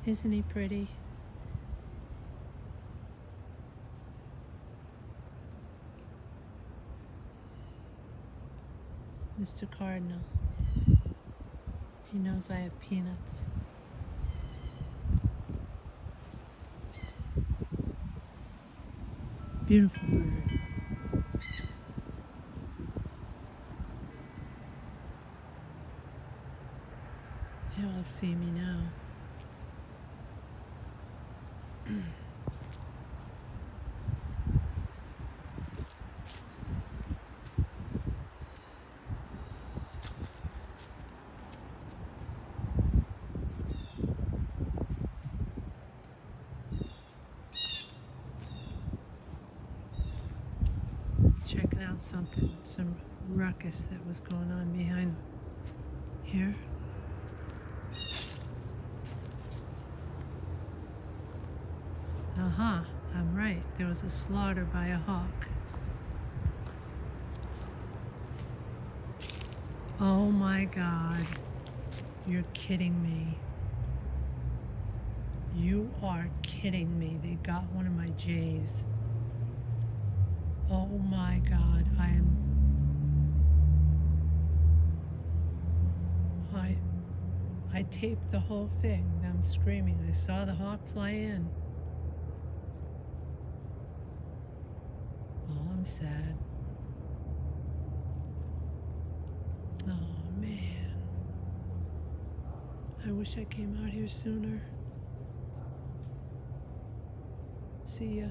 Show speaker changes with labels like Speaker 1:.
Speaker 1: Isn't he pretty? Mr. Cardinal. He knows I have peanuts. Beautiful bird. They all see me now. Checking out something, some ruckus that was going on behind here. Aha, I'm right. There was a slaughter by a hawk. Oh my God. You're kidding me. You are kidding me. They got one of my jays. Oh my God. I taped the whole thing. I'm screaming. I saw the hawk fly in. Oh, I'm sad. Oh man. I wish I came out here sooner. See ya.